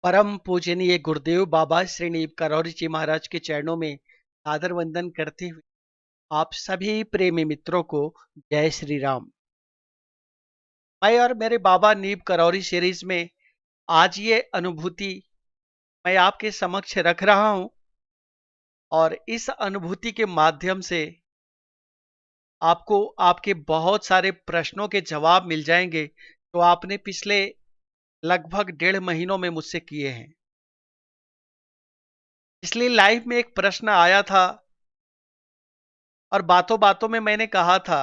परम पूजनीय गुरुदेव बाबा श्री नीम करौरी जी महाराज के चरणों में सादर वंदन करते हुए आप सभी प्रेमी मित्रों को जय श्री राम। मैं और मेरे बाबा नीम करौरी सीरीज में आज ये अनुभूति मैं आपके समक्ष रख रहा हूं और इस अनुभूति के माध्यम से आपको आपके बहुत सारे प्रश्नों के जवाब मिल जाएंगे तो आपने पिछले लगभग 1.5 महीनों में मुझसे किए हैं। इसलिए लाइफ में एक प्रश्न आया था और बातों बातों में मैंने कहा था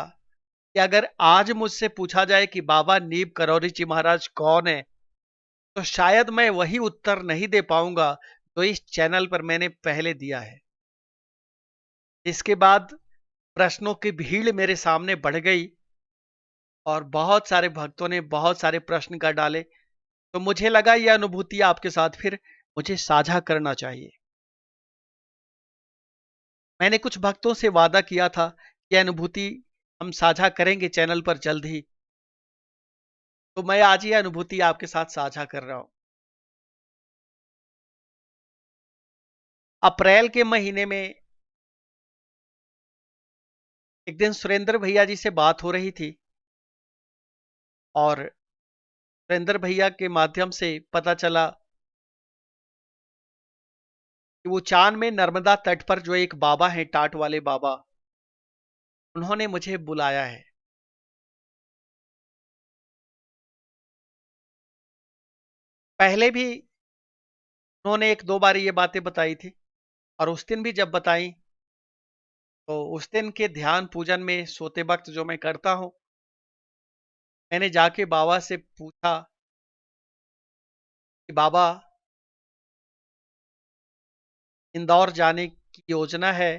कि अगर आज मुझसे पूछा जाए कि बाबा नीम करौरी जी महाराज कौन है तो शायद मैं वही उत्तर नहीं दे पाऊंगा जो इस चैनल पर मैंने पहले दिया है। इसके बाद प्रश्नों की भीड़ मेरे सामने बढ़ गई और बहुत सारे भक्तों ने बहुत सारे प्रश्न कर डाले, तो मुझे लगा यह अनुभूति आपके साथ फिर मुझे साझा करना चाहिए। मैंने कुछ भक्तों से वादा किया था कि अनुभूति हम साझा करेंगे चैनल पर जल्द ही, तो मैं आज ये अनुभूति आपके साथ साझा कर रहा हूं। अप्रैल के महीने में एक दिन सुरेंद्र भैया जी से बात हो रही थी और सुरेंद्र भैया के माध्यम से पता चला कि वो चांद में नर्मदा तट पर जो एक बाबा है, टाट वाले बाबा, उन्होंने मुझे बुलाया है। पहले भी उन्होंने एक दो बार ये बातें बताई थी और उस दिन भी जब बताई तो उस दिन के ध्यान पूजन में सोते वक्त जो मैं करता हूं, मैंने जाके बाबा से पूछा कि बाबा, इंदौर जाने की योजना है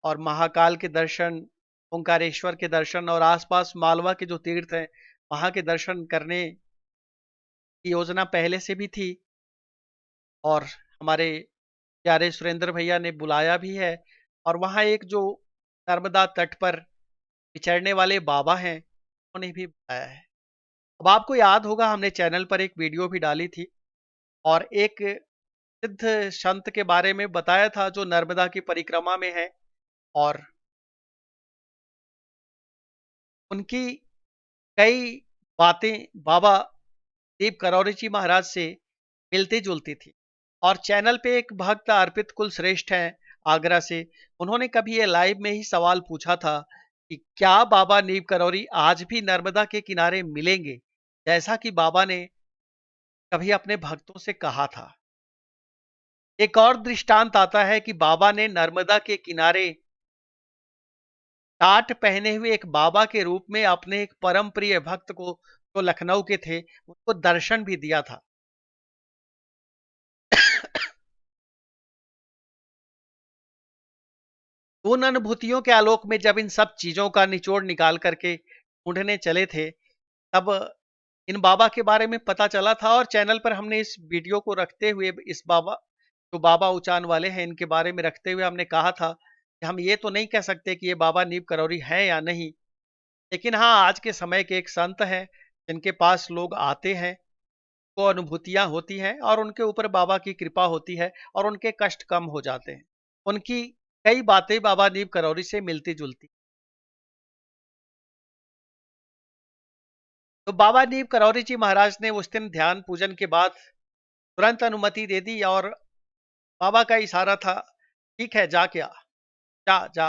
और महाकाल के दर्शन, ओंकारेश्वर के दर्शन और आसपास मालवा के जो तीर्थ हैं वहां के दर्शन करने की योजना पहले से भी थी और हमारे प्यारे सुरेंद्र भैया ने बुलाया भी है और वहां एक जो नर्मदा तट पर विचरने वाले बाबा हैं उन्हें भी बुलाया है। अब आपको याद होगा हमने चैनल पर एक वीडियो भी डाली थी और एक सिद्ध संत के बारे में बताया था जो नर्मदा की परिक्रमा में है और उनकी कई बातें बाबा दीप करौरी जी महाराज से मिलती जुलती थी। और चैनल पे एक भक्त अर्पित कुल श्रेष्ठ हैं आगरा से, उन्होंने कभी ये लाइव में ही सवाल पूछा था कि क्या बाबा नीम करौरी आज भी नर्मदा के किनारे मिलेंगे जैसा कि बाबा ने कभी अपने भक्तों से कहा था। एक और दृष्टांत आता है कि बाबा ने नर्मदा के किनारे टाट पहने हुए एक बाबा के रूप में अपने एक परम प्रिय भक्त को, जो लखनऊ के थे, उनको दर्शन भी दिया था। उन अनुभूतियों के आलोक में जब इन सब चीजों का निचोड़ निकाल करके ढूंढने चले थे, तब इन बाबा के बारे में पता चला था और चैनल पर हमने इस वीडियो को रखते हुए इस बाबा, जो बाबा उचान वाले हैं, इनके बारे में रखते हुए हमने कहा था कि हम ये तो नहीं कह सकते कि ये बाबा नीम करौरी है या नहीं, लेकिन हाँ, आज के समय के एक संत हैं जिनके पास लोग आते हैं, वो अनुभूतियां होती हैं और उनके ऊपर बाबा की कृपा होती है और उनके कष्ट कम हो जाते हैं। उनकी कई बातें बाबा नीम करौरी से मिलती जुलती। तो बाबा नीम करौरी जी महाराज ने उस दिन ध्यान पूजन के बाद तुरंत अनुमति दे दी और बाबा का इशारा था, ठीक है, जा क्या, जा जा।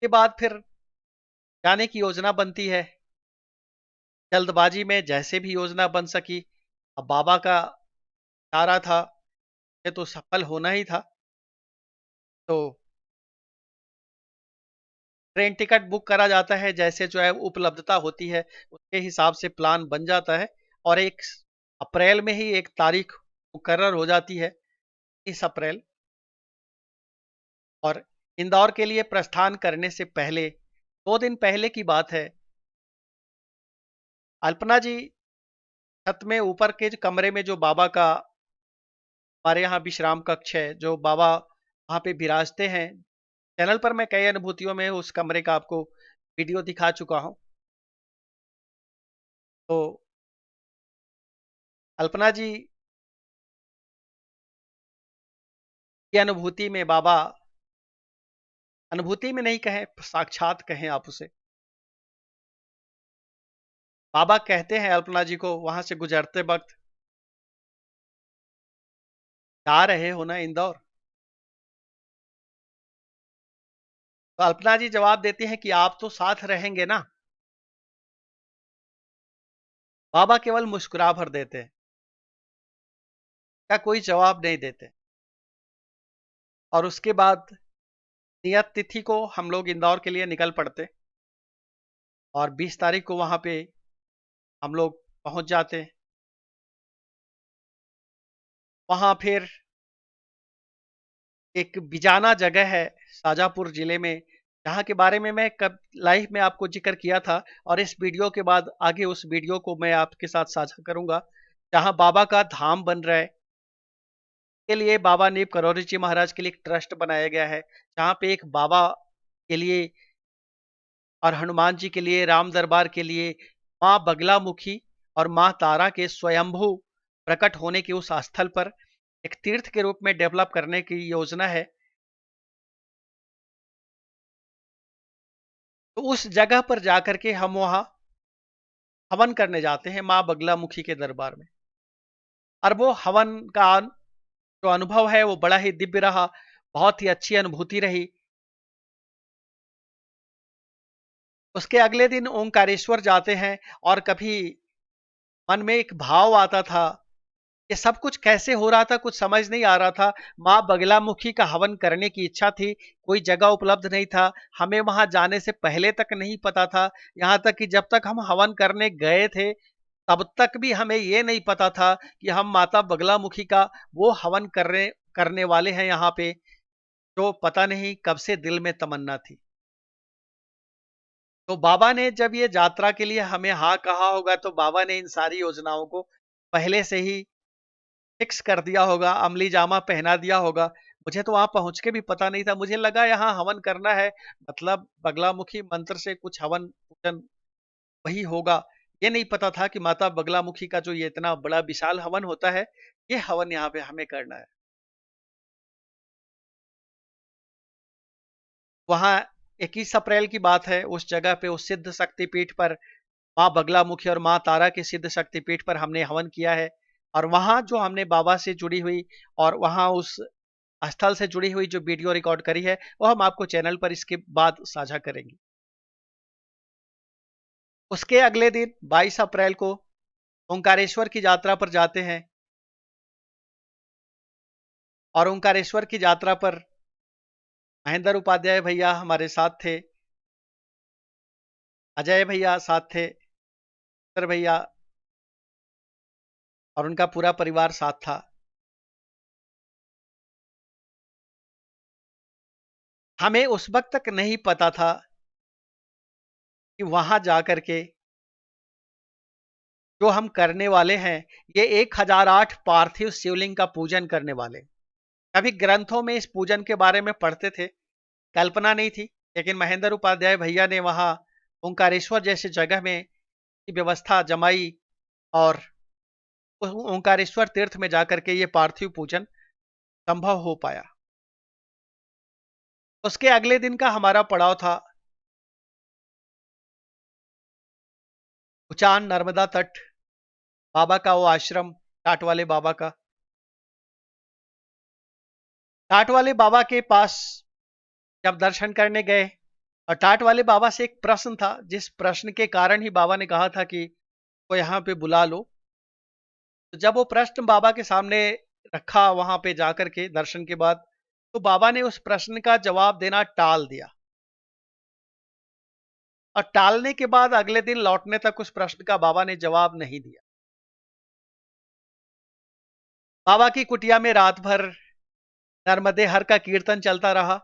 के बाद फिर जाने की योजना बनती है, जल्दबाजी में जैसे भी योजना बन सकी। अब बाबा का इशारा था, ये तो सफल होना ही था, तो ट्रेन टिकट बुक करा जाता है, जैसे जो है उपलब्धता होती है उसके हिसाब से प्लान बन जाता है और 1 अप्रैल में ही एक तारीख मुकर्रर हो जाती है, 30 अप्रैल। और इंदौर के लिए प्रस्थान करने से पहले 2 दिन पहले की बात है, अल्पना जी छत में ऊपर के जो कमरे में जो बाबा का, हमारे यहाँ विश्राम कक्ष है, जो बाबा वहां पे विराजते हैं, चैनल पर मैं कई अनुभूतियों में उस कमरे का आपको वीडियो दिखा चुका हूं। तो कल्पना जी की अनुभूति में बाबा, अनुभूति में नहीं कहें, साक्षात कहें आप उसे, बाबा कहते हैं अल्पना जी को वहां से गुजरते वक्त, जा रहे हो ना इंदौर? तो अल्पना जी जवाब देती हैं कि आप तो साथ रहेंगे ना। बाबा केवल मुस्कुरा भर देते हैं, क्या कोई जवाब नहीं देते। और उसके बाद नियत तिथि को हम लोग इंदौर के लिए निकल पड़ते और 20 तारीख को वहां पे हम लोग पहुंच जाते। वहां फिर एक बिजाना जगह है शाजापुर जिले में, जहां के बारे में मैं कब लाइव में आपको जिक्र किया था, और इस वीडियो के बाद आगे उस वीडियो को मैं आपके साथ साझा करूंगा, जहां बाबा का धाम बन रहा है। के लिए बाबा नीप करोरी जी महाराज के लिए एक ट्रस्ट बनाया गया है, जहां पे एक बाबा के लिए और हनुमान जी के लिए, राम दरबार के लिए, माँ बगलामुखी और माँ तारा के स्वयंभू प्रकट होने के उस स्थल पर एक तीर्थ के रूप में डेवलप करने की योजना है। तो उस जगह पर जाकर के हम वहां हवन करने जाते हैं माँ बगलामुखी के दरबार में। और वो हवन का जो अनुभव है वो बड़ा ही दिव्य रहा, बहुत ही अच्छी अनुभूति रही। उसके अगले दिन ओंकारेश्वर जाते हैं, और कभी मन में एक भाव आता था, ये सब कुछ कैसे हो रहा था कुछ समझ नहीं आ रहा था। माँ बगलामुखी का हवन करने की इच्छा थी, कोई जगह उपलब्ध नहीं था, हमें वहां जाने से पहले तक नहीं पता था। यहां तक कि जब तक हम हवन करने गए थे तब तक भी हमें ये नहीं पता था कि हम माता बगलामुखी का वो हवन करने करने वाले हैं यहाँ पे, जो पता नहीं कब से दिल में तमन्ना थी। तो बाबा ने जब ये यात्रा के लिए हमें हाँ कहा होगा, तो बाबा ने इन सारी योजनाओं को पहले से ही फिक्स कर दिया होगा, अमली जामा पहना दिया होगा। मुझे तो वहां पहुंच के भी पता नहीं था, मुझे लगा यहाँ हवन करना है, मतलब बगलामुखी मंत्र से कुछ हवन पूजन वही होगा। ये नहीं पता था कि माता बगलामुखी का जो ये इतना बड़ा विशाल हवन होता है, ये हवन यहाँ पे हमें करना है। वहां 21 अप्रैल की बात है, उस जगह पे उस सिद्ध शक्तिपीठ पर, माँ बगलामुखी और माँ तारा के सिद्ध शक्तिपीठ पर हमने हवन किया है। और वहां जो हमने बाबा से जुड़ी हुई और वहां उस स्थल से जुड़ी हुई जो वीडियो रिकॉर्ड करी है, वो हम आपको चैनल पर इसके बाद साझा करेंगे। उसके अगले दिन 22 अप्रैल को ओंकारेश्वर की यात्रा पर जाते हैं, और ओंकारेश्वर की यात्रा पर महेंद्र उपाध्याय भैया हमारे साथ थे, अजय भैया साथ थे, सर भैया और उनका पूरा परिवार साथ था। हमें उस वक्त तक नहीं पता था कि वहां जाकर के जो हम करने वाले हैं, ये 1008 पार्थिव शिवलिंग का पूजन करने वाले। कभी ग्रंथों में इस पूजन के बारे में पढ़ते थे, कल्पना नहीं थी, लेकिन महेंद्र उपाध्याय भैया ने वहां ओंकारेश्वर जैसे जगह में व्यवस्था जमाई, और ओंकारेश्वर तीर्थ में जाकर के ये पार्थिव पूजन संभव हो पाया। उसके अगले दिन का हमारा पड़ाव था उचान नर्मदा तट, बाबा का वो आश्रम, टाट वाले बाबा का। टाट वाले बाबा के पास जब दर्शन करने गए, और टाट वाले बाबा से एक प्रश्न था, जिस प्रश्न के कारण ही बाबा ने कहा था कि को यहाँ पे बुला लो। तो जब वो प्रश्न बाबा के सामने रखा वहां पे जाकर के दर्शन के बाद, तो बाबा ने उस प्रश्न का जवाब देना टाल दिया, और टालने के बाद अगले दिन लौटने तक उस प्रश्न का बाबा ने जवाब नहीं दिया। बाबा की कुटिया में रात भर नर्मदे हर का कीर्तन चलता रहा।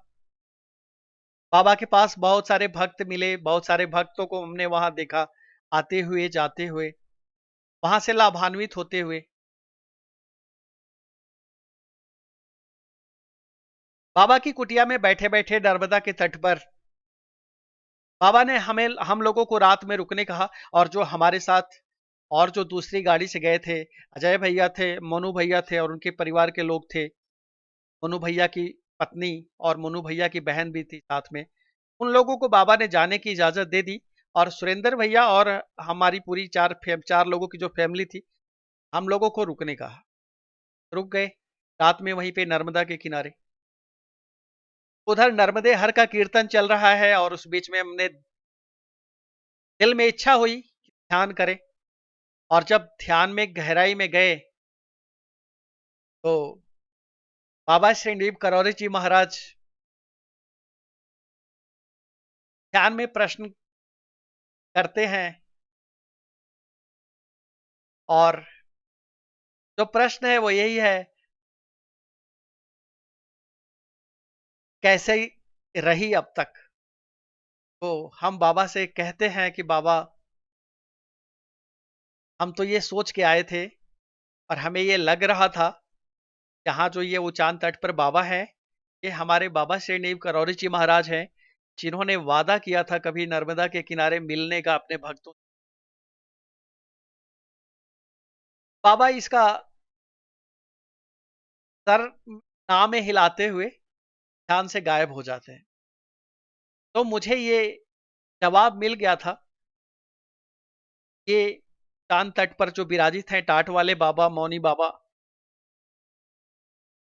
बाबा के पास बहुत सारे भक्त मिले, बहुत सारे भक्तों को हमने वहां देखा, आते हुए जाते हुए, वहां से लाभान्वित होते हुए। बाबा की कुटिया में बैठे बैठे नर्मदा के तट पर बाबा ने हम लोगों को रात में रुकने कहा, और जो हमारे साथ और जो दूसरी गाड़ी से गए थे, अजय भैया थे, मनु भैया थे और उनके परिवार के लोग थे। मनु भैया की पत्नी और मनु भैया की बहन भी थी साथ में। उन लोगों को बाबा ने जाने की इजाजत दे दी और सुरेंद्र भैया और हमारी पूरी चार लोगों की जो फैमिली थी, हम लोगों को रुकने कहा। रुक गए रात में वहीं पे नर्मदा के किनारे। उधर नर्मदे हर का कीर्तन चल रहा है और उस बीच में हमने दिल में इच्छा हुई कि ध्यान करें। और जब ध्यान में गहराई में गए तो बाबा श्री नीम करौरी जी महाराज ध्यान में प्रश्न करते हैं और जो प्रश्न है वो यही है, कैसे रही अब तक। तो हम बाबा से कहते हैं कि बाबा, हम तो ये सोच के आए थे और हमें ये लग रहा था, यहाँ जो ये उचान तट पर बाबा है, ये हमारे बाबा श्री नीम करौरी जी महाराज हैं, जिन्होंने वादा किया था कभी नर्मदा के किनारे मिलने का अपने भक्तों। बाबा इसका सर ना में हिलाते हुए ध्यान से गायब हो जाते हैं। तो मुझे ये जवाब मिल गया था। ये चांद तट पर जो विराजित हैं टाट वाले बाबा, मौनी बाबा,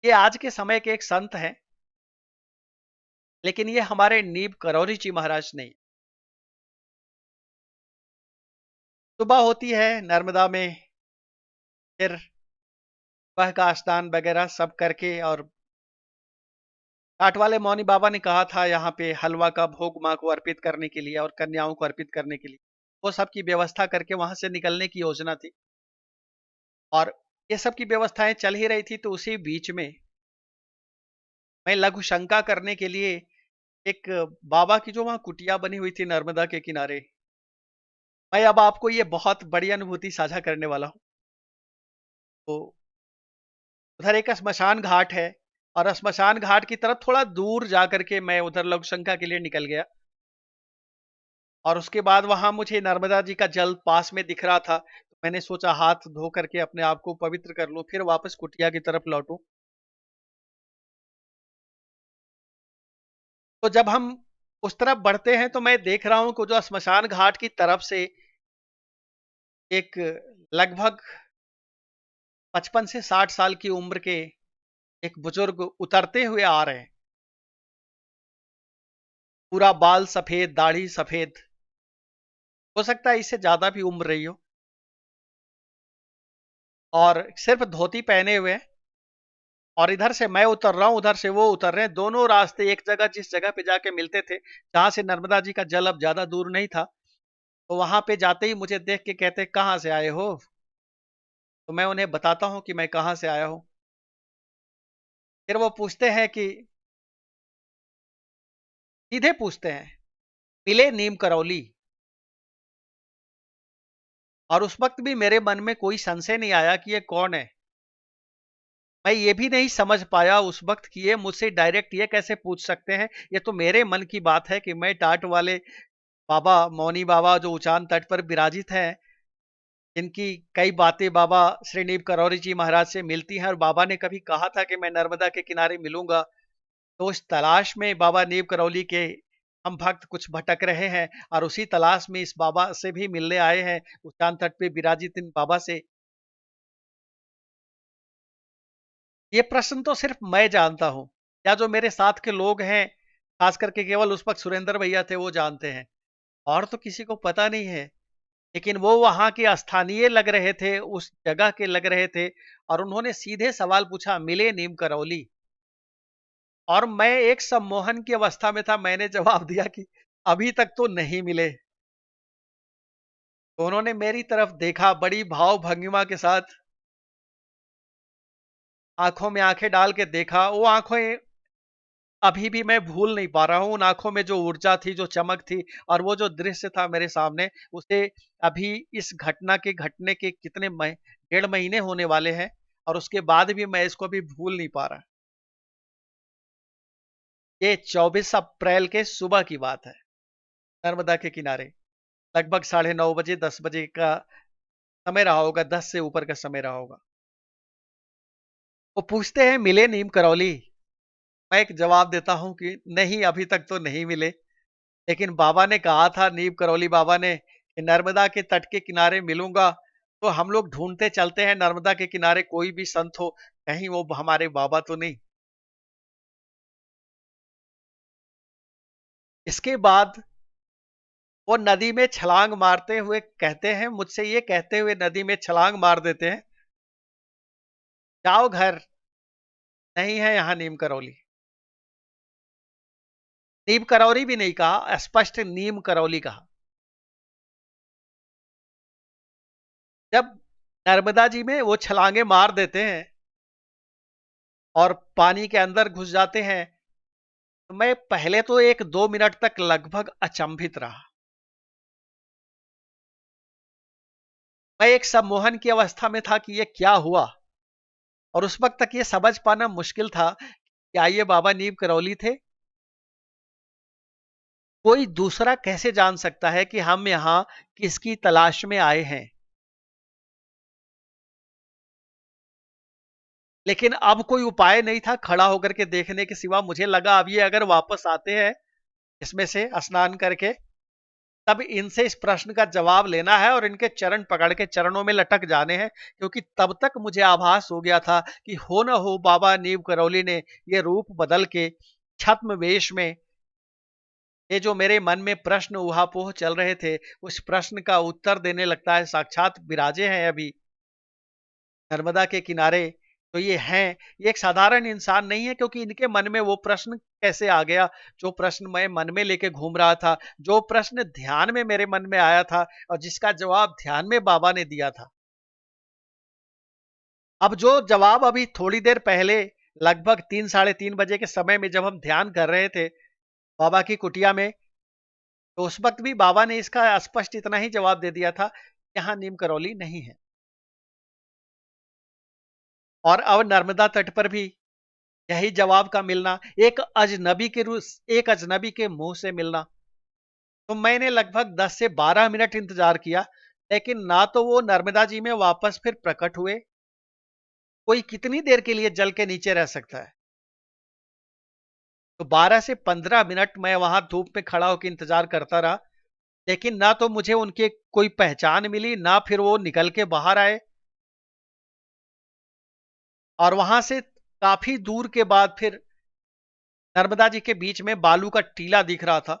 ये आज के समय के एक संत हैं, लेकिन ये हमारे नीम करौरी जी महाराज नहीं। सुबह होती है नर्मदा में, फिर सुबह का स्नान वगैरह सब करके और टाट वाले मौनी बाबा ने कहा था यहाँ पे हलवा का भोग माँ को अर्पित करने के लिए और कन्याओं को अर्पित करने के लिए। वो सब की व्यवस्था करके वहां से निकलने की योजना थी और ये सब की व्यवस्थाएं चल ही रही थी। तो उसी बीच में मैं लघु शंका करने के लिए एक बाबा की जो वहां कुटिया बनी हुई थी नर्मदा के किनारे, मैं अब आपको ये बहुत बड़ी अनुभूति साझा करने वाला हूँ। तो उधर एक श्मशान घाट है और श्मशान घाट की तरफ थोड़ा दूर जाकर के मैं उधर लघु शंका के लिए निकल गया और उसके बाद वहां मुझे नर्मदा जी का जल पास में दिख रहा था। तो मैंने सोचा हाथ धो करके अपने आप को पवित्र कर लूं, फिर वापस कुटिया की तरफ लौटूं। तो जब हम उस तरफ बढ़ते हैं तो मैं देख रहा हूं कि जो श्मशान घाट की तरफ से एक लगभग 55 से 60 साल की उम्र के एक बुजुर्ग उतरते हुए आ रहे हैं। पूरा बाल सफेद, दाढ़ी सफेद, हो सकता है इससे ज्यादा भी उम्र रही हो, और सिर्फ धोती पहने हुए हैं। और इधर से मैं उतर रहा हूं, उधर से वो उतर रहे हैं। दोनों रास्ते एक जगह, जिस जगह पे जाके मिलते थे, जहां से नर्मदा जी का जल अब ज्यादा दूर नहीं था, तो वहां पे जाते ही मुझे देख के कहते, कहाँ से आए हो? तो मैं उन्हें बताता हूं कि मैं कहाँ से आया हूं। फिर वो पूछते हैं कि, सीधे पूछते हैं, मिले नीम करौली? और उस वक्त भी मेरे मन में कोई संशय नहीं आया कि ये कौन है। मैं ये भी नहीं समझ पाया उस वक्त कि ये मुझसे डायरेक्ट ये कैसे पूछ सकते हैं। ये तो मेरे मन की बात है कि मैं टाट वाले बाबा, मौनी बाबा जो उचान तट पर विराजित हैं, इनकी कई बातें बाबा श्री नीम करौरी जी महाराज से मिलती हैं और बाबा ने कभी कहा था कि मैं नर्मदा के किनारे मिलूंगा। तो उस तलाश में बाबा नीम करौली के हम भक्त कुछ भटक रहे हैं और उसी तलाश में इस बाबा से भी मिलने आए हैं, उचान तट पे विराजित इन बाबा से। ये प्रश्न तो सिर्फ मैं जानता हूं, या जो मेरे साथ के लोग हैं, खास करके केवल उस वक्त सुरेंद्र भैया थे, वो जानते हैं। और तो किसी को पता नहीं है। लेकिन वो वहां के स्थानीय लग रहे थे, उस जगह के लग रहे थे, और उन्होंने सीधे सवाल पूछा, मिले नीम करौली? और मैं एक सम्मोहन की अवस्था में था, मैंने जवाब दिया कि अभी तक तो नहीं मिले। तो उन्होंने मेरी तरफ देखा बड़ी भाव भंगिमा के साथ, आंखों में आंखें डाल के देखा। वो आंखें अभी भी मैं भूल नहीं पा रहा हूँ। उन आंखों में जो ऊर्जा थी, जो चमक थी, और वो जो दृश्य था मेरे सामने, उसे अभी इस घटना के घटने के कितने 1.5 महीने होने वाले हैं, और उसके बाद भी मैं इसको भी भूल नहीं पा रहा। ये 24 अप्रैल के सुबह की बात है, नर्मदा के किनारे, लगभग 9:30 बजे, 10 बजे का समय रहा होगा, 10 से ऊपर का समय रहा होगा। वो पूछते हैं मिले नीम करौली। मैं एक जवाब देता हूं कि नहीं, अभी तक तो नहीं मिले। लेकिन बाबा ने कहा था, नीम करौली बाबा ने, कि नर्मदा के तट के किनारे मिलूंगा। तो हम लोग ढूंढते चलते हैं नर्मदा के किनारे, कोई भी संत हो, कहीं वो हमारे बाबा तो नहीं। इसके बाद वो नदी में छलांग मारते हुए कहते हैं, मुझसे ये कहते हुए नदी में छलांग मार देते हैं, जाओ घर, नहीं है यहां नीम करौली। नीम करौली भी नहीं कहा, स्पष्ट नीम करौली कहा। जब नर्मदा जी में वो छलांगे मार देते हैं और पानी के अंदर घुस जाते हैं, तो मैं पहले तो 1-2 मिनट तक लगभग अचंभित रहा। मैं एक सम्मोहन की अवस्था में था कि ये क्या हुआ। और उस वक्त तक ये समझ पाना मुश्किल था, क्या ये बाबा नीम करौली थे? कोई दूसरा कैसे जान सकता है कि हम यहाँ किसकी तलाश में आए हैं? लेकिन अब कोई उपाय नहीं था खड़ा होकर के देखने के सिवा। मुझे लगा अब ये अगर वापस आते हैं इसमें से स्नान करके, तब इनसे इस प्रश्न का जवाब लेना है और इनके चरण पकड़ के चरणों में लटक जाने हैं। क्योंकि तब तक मुझे आभास हो गया था कि हो न हो बाबा नीम करौली ने ये रूप बदल के छद्म वेश में, ये जो मेरे मन में प्रश्न उहापोह चल रहे थे, उस प्रश्न का उत्तर देने लगता है साक्षात विराजे हैं अभी नर्मदा के किनारे। तो ये हैं, ये एक साधारण इंसान नहीं है, क्योंकि इनके मन में वो प्रश्न कैसे आ गया जो प्रश्न मैं मन में लेके घूम रहा था, जो प्रश्न ध्यान में मेरे मन में आया था और जिसका जवाब ध्यान में बाबा ने दिया था। अब जो जवाब अभी थोड़ी देर पहले लगभग 3-3:30 बजे के समय में जब हम ध्यान कर रहे थे बाबा की कुटिया में, तो उस वक्त भी बाबा ने इसका स्पष्ट इतना ही जवाब दे दिया था, यहाँ नीम करौली नहीं है। और अब नर्मदा तट पर भी यही जवाब का मिलना, एक अजनबी के मुंह से मिलना। तो मैंने लगभग 10 से 12 मिनट इंतजार किया, लेकिन ना तो वो नर्मदा जी में वापस फिर प्रकट हुए। कोई कितनी देर के लिए जल के नीचे रह सकता है? तो 12 से 15 मिनट मैं वहां धूप में खड़ा होकर इंतजार करता रहा, लेकिन ना तो मुझे उनके कोई पहचान मिली, ना फिर वो निकल के बाहर आए। और वहां से काफी दूर के बाद फिर नर्मदा जी के बीच में बालू का टीला दिख रहा था।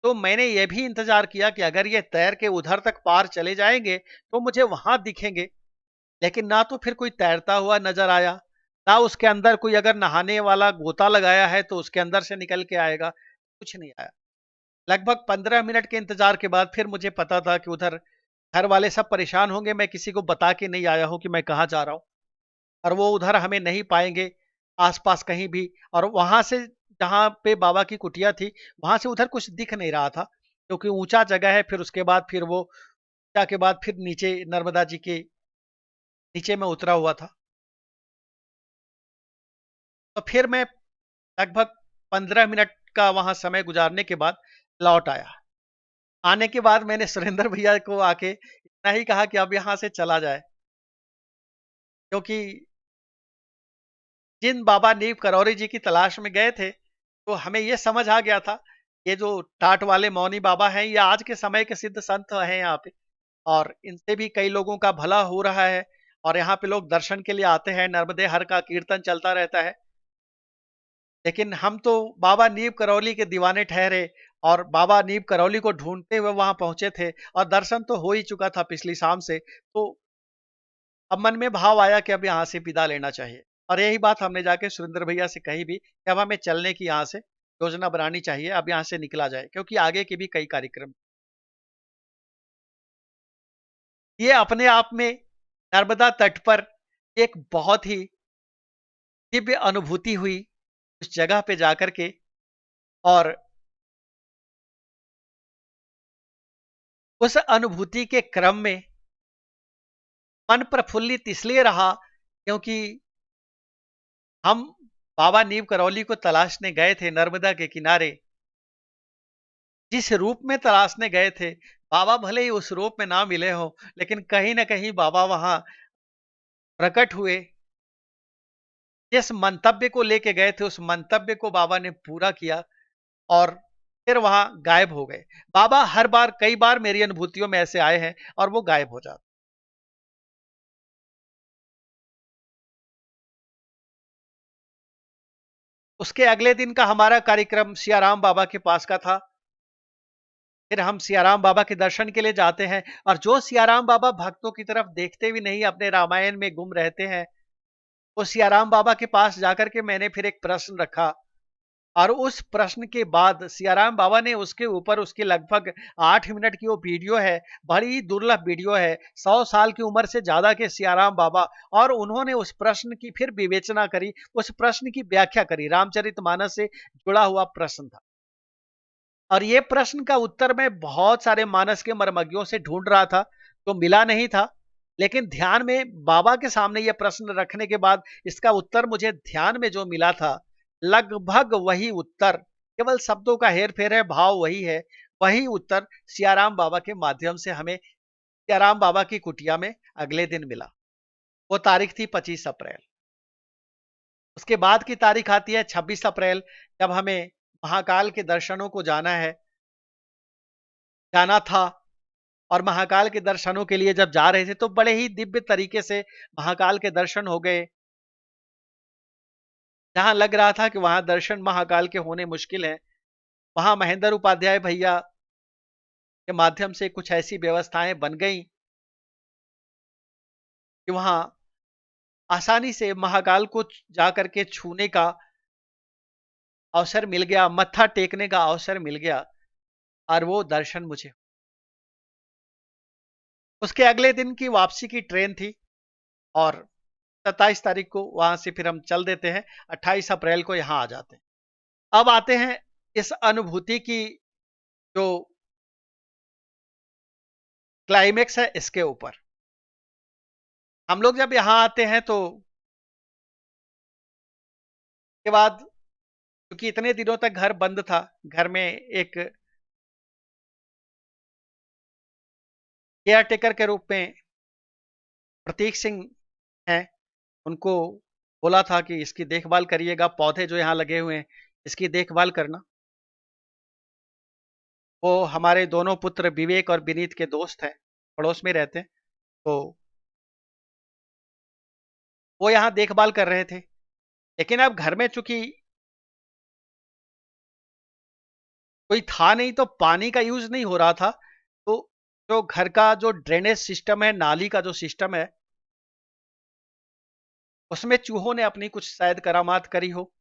तो मैंने ये भी इंतजार किया कि अगर ये तैर के उधर तक पार चले जाएंगे तो मुझे वहां दिखेंगे। लेकिन ना तो फिर कोई तैरता हुआ नजर आया, ना उसके अंदर कोई अगर नहाने वाला गोता लगाया है तो उसके अंदर से निकल के आएगा, कुछ नहीं आया। लगभग 15 मिनट के इंतजार के बाद फिर मुझे पता था कि उधर घर वाले सब परेशान होंगे, मैं किसी को बता के नहीं आया हूं कि मैं कहाँ जा रहा हूं, और वो उधर हमें नहीं पाएंगे आसपास कहीं भी। और वहां से जहां पे बाबा की कुटिया थी, वहां से उधर कुछ दिख नहीं रहा था, क्योंकि ऊंचा जगह है। फिर उसके बाद फिर वो ऊंचा के बाद फिर नीचे नर्मदा जी के नीचे में उतरा हुआ था। तो फिर मैं लगभग 15 मिनट का वहां समय गुजारने के बाद लौट आया। आने के बाद मैंने सुरेंद्र भैया को आके इतना ही कहा कि अब यहाँ से चला जाए, क्योंकि जिन बाबा नीम करौरी जी की तलाश में गए थे, तो हमें यह समझ आ गया था, ये जो टाट वाले मौनी बाबा हैं, ये आज के समय के सिद्ध संत हैं यहाँ पे, और इनसे भी कई लोगों का भला हो रहा है। और यहाँ पे लोग दर्शन के लिए आते हैं, नर्मदे हर का कीर्तन चलता रहता है। लेकिन हम तो बाबा नीम करौली के दीवाने ठहरे, और बाबा नीम करौली को ढूंढते हुए वहां पहुंचे थे, और दर्शन तो हो ही चुका था पिछली शाम से। तो अब मन में भाव आया कि अब यहाँ से विदा लेना चाहिए। और यही बात हमने जाके सुरेंद्र भैया से कही भी कि अब हमें चलने की यहाँ से योजना बनानी चाहिए, अब यहाँ से निकला जाए, क्योंकि आगे के भी कई कार्यक्रम। ये अपने आप में नर्मदा तट पर एक बहुत ही दिव्य अनुभूति हुई उस जगह पे जाकर के। और उस अनुभूति के क्रम में मन प्रफुल्लित इसलिए रहा, क्योंकि हम बाबा नीम करौली को तलाशने गए थे नर्मदा के किनारे। जिस रूप में तलाशने गए थे, बाबा भले ही उस रूप में ना मिले हो, लेकिन कहीं न कहीं बाबा वहाँ प्रकट हुए। जिस मंतव्य को लेके गए थे, उस मंतव्य को बाबा ने पूरा किया और फिर वहाँ गायब हो गए। बाबा हर बार कई बार मेरी अनुभूतियों में ऐसे आए हैं और वो गायब हो जाते। उसके अगले दिन का हमारा कार्यक्रम सियाराम बाबा के पास का था। फिर हम सियाराम बाबा के दर्शन के लिए जाते हैं और जो सियाराम बाबा भक्तों की तरफ देखते भी नहीं, अपने रामायण में गुम रहते हैं, वो सियाराम बाबा के पास जाकर के मैंने फिर एक प्रश्न रखा और उस प्रश्न के बाद सियाराम बाबा ने उसके ऊपर, उसकी लगभग 8 मिनट की वो वीडियो है, बड़ी दुर्लभ वीडियो है, 100 साल की उम्र से ज्यादा के सियाराम बाबा, और उन्होंने उस प्रश्न की फिर विवेचना करी, उस प्रश्न की व्याख्या करी। रामचरितमानस से जुड़ा हुआ प्रश्न था और ये प्रश्न का उत्तर मैं बहुत सारे मानस के मर्मज्ञों से ढूंढ रहा था, तो मिला नहीं था। लेकिन ध्यान में बाबा के सामने ये प्रश्न रखने के बाद इसका उत्तर मुझे ध्यान में जो मिला था, लगभग वही उत्तर, केवल शब्दों का हेर फेर है, भाव वही है, वही उत्तर सियाराम बाबा के माध्यम से हमें सियाराम बाबा की कुटिया में अगले दिन मिला। वो तारीख थी 25 अप्रैल। उसके बाद की तारीख आती है 26 अप्रैल, जब हमें महाकाल के दर्शनों को जाना था। और महाकाल के दर्शनों के लिए जब जा रहे थे तो बड़े ही दिव्य तरीके से महाकाल के दर्शन हो गए। जहां लग रहा था कि वहां दर्शन महाकाल के होने मुश्किल है, वहां महेंद्र उपाध्याय भैया के माध्यम से कुछ ऐसी व्यवस्थाएं बन गई कि वहां आसानी से महाकाल को जाकर के छूने का अवसर मिल गया, मत्था टेकने का अवसर मिल गया और वो दर्शन मुझे। उसके अगले दिन की वापसी की ट्रेन थी और 27 तारीख को वहां से फिर हम चल देते हैं, 28 अप्रैल को यहां आ जाते हैं। अब आते हैं इस अनुभूति की जो क्लाइमेक्स है, इसके ऊपर। हम लोग जब यहां आते हैं तो के बाद, क्योंकि इतने दिनों तक घर बंद था, घर में एक केयर टेकर के रूप में प्रतीक सिंह हैं, उनको बोला था कि इसकी देखभाल करिएगा, पौधे जो यहाँ लगे हुए हैं इसकी देखभाल करना। वो हमारे दोनों पुत्र विवेक और विनीत के दोस्त हैं, पड़ोस में रहते हैं, तो वो यहाँ देखभाल कर रहे थे। लेकिन अब घर में चूंकि कोई था नहीं तो पानी का यूज नहीं हो रहा था, तो जो घर का जो ड्रेनेज सिस्टम है, नाली का जो सिस्टम है, उसमें चूहों ने अपनी कुछ शायद करामात करी हो।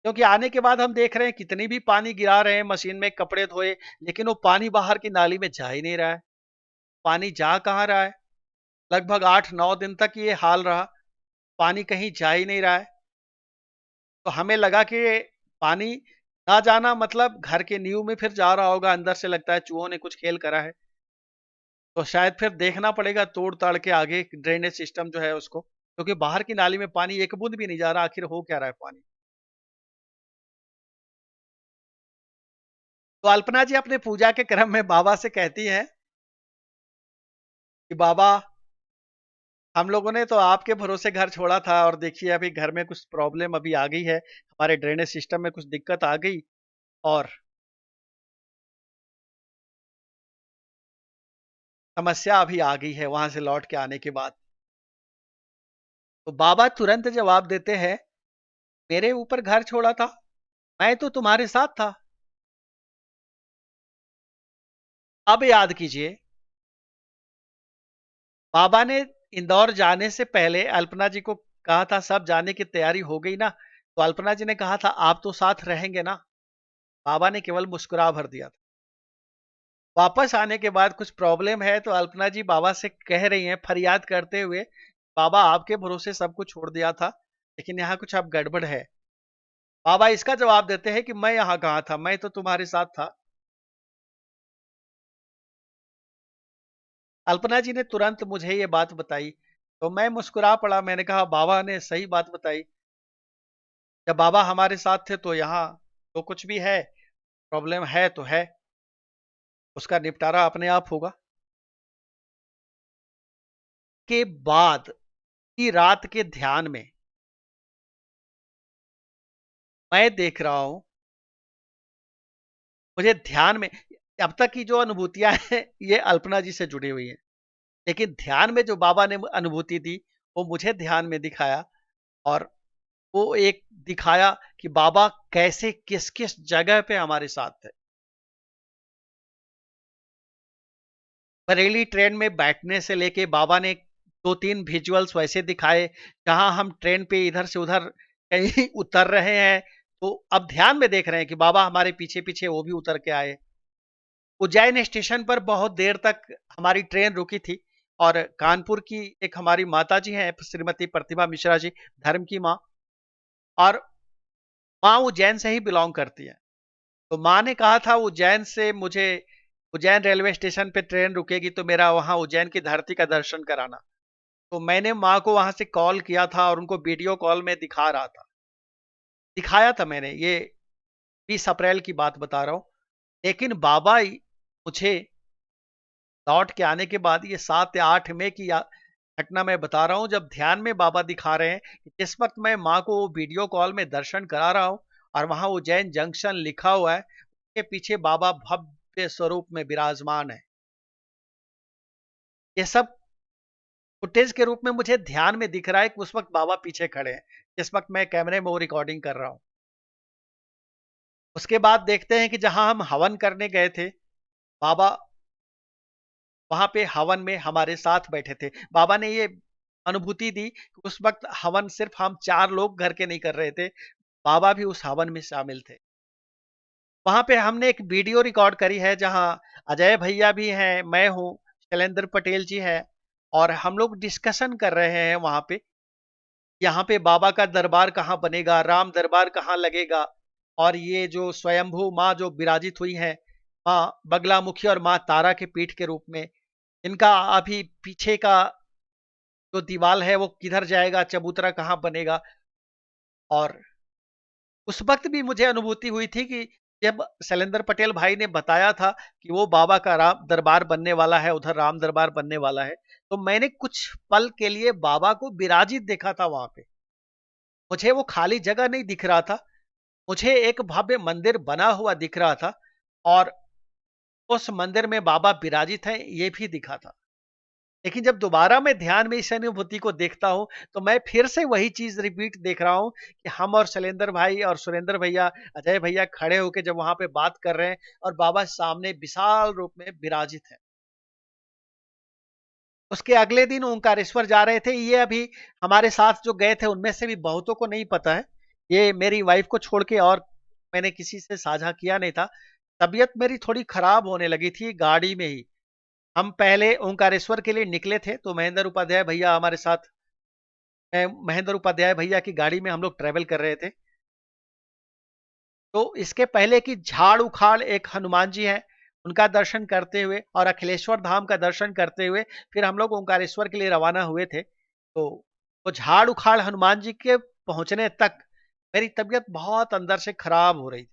क्योंकि आने के बाद हम देख रहे हैं कितनी भी पानी गिरा रहे हैं, मशीन में कपड़े धोए, लेकिन वो पानी बाहर की नाली में जा ही नहीं रहा है। पानी जा कहाँ रहा है? लगभग 8-9 दिन तक ये हाल रहा, पानी कहीं जा ही नहीं रहा है। तो हमें लगा कि पानी ना जाना मतलब घर के नींव में फिर जा रहा होगा, अंदर से लगता है चूहों ने कुछ खेल करा है। तो शायद फिर देखना पड़ेगा तोड़ ताड़ के आगे ड्रेनेज सिस्टम जो है उसको, क्योंकि बाहर की नाली में पानी एक बूंद भी नहीं जा रहा, आखिर हो क्या रहा है पानी। तो अल्पना जी अपने पूजा के क्रम में बाबा से कहती है कि बाबा, हम लोगों ने तो आपके भरोसे घर छोड़ा था और देखिए अभी घर में कुछ प्रॉब्लम अभी आ गई है, हमारे ड्रेनेज सिस्टम में कुछ दिक्कत आ गई और समस्या अभी आ गई है वहां से लौट के आने के बाद। तो बाबा तुरंत जवाब देते हैं, मेरे ऊपर घर छोड़ा था, मैं तो तुम्हारे साथ था। अब याद कीजिए, बाबा ने इंदौर जाने से पहले अल्पना जी को कहा था सब जाने की तैयारी हो गई ना, तो अल्पना जी ने कहा था आप तो साथ रहेंगे ना। बाबा ने केवल मुस्कुरा भर दिया था। वापस आने के बाद कुछ प्रॉब्लम है तो अल्पना जी बाबा से कह रही हैं फरियाद करते हुए, बाबा आपके भरोसे सब कुछ छोड़ दिया था, लेकिन यहाँ कुछ अब गड़बड़ है। बाबा इसका जवाब देते हैं कि मैं यहाँ कहाँ था, मैं तो तुम्हारे साथ था। अल्पना जी ने तुरंत मुझे ये बात बताई तो मैं मुस्कुरा पड़ा, मैंने कहा बाबा ने सही बात बताई, जब बाबा हमारे साथ थे तो यहाँ तो कुछ भी है, प्रॉब्लम है तो है। उसका निपटारा अपने आप होगा। के बाद की रात के ध्यान में मैं देख रहा हूं, मुझे ध्यान में अब तक की जो अनुभूतियां हैं ये अल्पना जी से जुड़ी हुई हैं, लेकिन ध्यान में जो बाबा ने अनुभूति दी वो मुझे ध्यान में दिखाया। और वो एक दिखाया कि बाबा कैसे किस किस जगह पे हमारे साथ थे। बरेली ट्रेन में बैठने से लेके बाबा ने दो तीन विजुअल्स वैसे दिखाए जहां हम ट्रेन पे इधर से उधर कहीं उतर रहे हैं, तो अब ध्यान में देख रहे हैं कि बाबा हमारे पीछे पीछे वो भी उतर के आए। उज्जैन स्टेशन पर बहुत देर तक हमारी ट्रेन रुकी थी, और कानपुर की एक हमारी माता जी हैं श्रीमती प्रतिभा मिश्रा जी, धर्म की माँ, और माँ उज्जैन से ही बिलोंग करती है। तो माँ ने कहा था उज्जैन से मुझे, उज्जैन रेलवे स्टेशन पे ट्रेन रुकेगी तो मेरा वहां उज्जैन की धरती का दर्शन कराना। तो मैंने माँ को वहां से कॉल किया था और उनको वीडियो कॉल में दिखा रहा था, दिखाया था मैंने। ये 20 अप्रैल की बात बता रहा हूँ। लेकिन बाबा मुझे लौट के आने के बाद, ये 7 या 8 मई की घटना मैं बता रहा हूँ, जब ध्यान में बाबा दिखा रहे हैं कि जिस वक्त मैं माँ को वीडियो कॉल में दर्शन करा रहा हूँ और वहां उज्जैन जंक्शन लिखा हुआ है, उसके पीछे बाबा भव्य स्वरूप में विराजमान है। ये सब फुटेज के रूप में मुझे ध्यान में दिख रहा है कि उस वक्त बाबा पीछे खड़े हैं जिस वक्त मैं कैमरे में वो रिकॉर्डिंग कर रहा हूँ। उसके बाद देखते हैं कि जहां हम हवन करने गए थे, बाबा वहां पे हवन में हमारे साथ बैठे थे। बाबा ने ये अनुभूति दी कि उस वक्त हवन सिर्फ हम 4 लोग घर के नहीं कर रहे थे, बाबा भी उस हवन में शामिल थे। वहां पे हमने एक वीडियो रिकॉर्ड करी है जहां अजय भैया भी हैं, मैं हूं, शैलेंद्र पटेल जी हैं, और हम लोग डिस्कशन कर रहे हैं वहां पे, यहाँ पे बाबा का दरबार कहाँ बनेगा, राम दरबार कहाँ लगेगा, और ये जो स्वयंभू माँ जो विराजित हुई है, माँ बगलामुखी और माँ तारा के पीठ के रूप में, इनका अभी पीछे का जो दीवाल है वो किधर जाएगा, चबूतरा कहाँ बनेगा। और उस वक्त भी मुझे अनुभूति हुई थी कि जब शैलेंद्र पटेल भाई ने बताया था कि वो बाबा का राम दरबार बनने वाला है, उधर राम दरबार बनने वाला है, तो मैंने कुछ पल के लिए बाबा को विराजित देखा था वहां पे। मुझे वो खाली जगह नहीं दिख रहा था, मुझे एक भव्य मंदिर बना हुआ दिख रहा था, और उस मंदिर में बाबा विराजित हैं ये भी दिखा था। लेकिन जब दोबारा मैं ध्यान में इस अनुभूति को देखता हूं, तो मैं फिर से वही चीज रिपीट देख रहा हूं कि हम और शैलेंद्र भाई और सुरेंद्र भैया, अजय भैया खड़े होकर जब वहां पे बात कर रहे हैं और बाबा सामने विशाल रूप में विराजित है। उसके अगले दिन ओंकारेश्वर जा रहे थे, ये अभी हमारे साथ जो गए थे उनमें से भी बहुतों को नहीं पता है, ये मेरी वाइफ को छोड़ के और मैंने किसी से साझा किया नहीं था। तबीयत मेरी थोड़ी खराब होने लगी थी गाड़ी में ही। हम पहले ओंकारेश्वर के लिए निकले थे, तो महेंद्र उपाध्याय भैया हमारे साथ, महेंद्र उपाध्याय भैया की गाड़ी में हम लोग ट्रेवल कर रहे थे। तो इसके पहले की झाड़ उखाड़ एक हनुमान जी हैं, उनका दर्शन करते हुए और अखिलेश्वर धाम का दर्शन करते हुए फिर हम लोग ओंकारेश्वर के लिए रवाना हुए थे। तो वो झाड़ उखाड़ हनुमान जी के पहुंचने तक मेरी तबीयत बहुत अंदर से खराब हो रही थी।